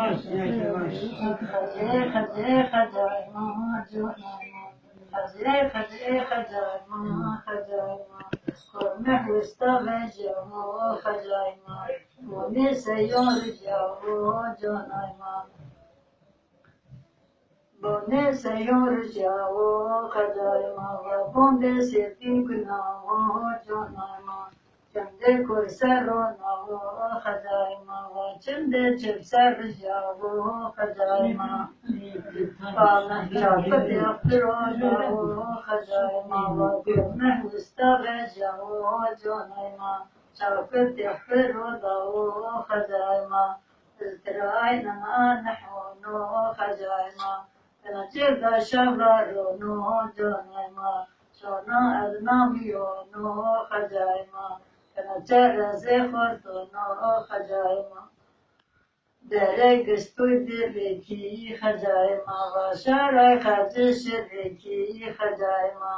yavaş yavaş. Bonne seyor jao khajayma bonde se tingna ho jonayma chande kor saro na ho khajayma chande chep sar jao khajayma pana chapat apro na ho khajayma bonne ustave jao jonayma chapat apro na ho khajayma Isra'ina nahnu khajayma Jeda shavaro no jonayma, shona adnamiyo no khajayma, kanachara zekhorto no khajayma. Derek studireki khajayma, vasharay khajishireki khajayma,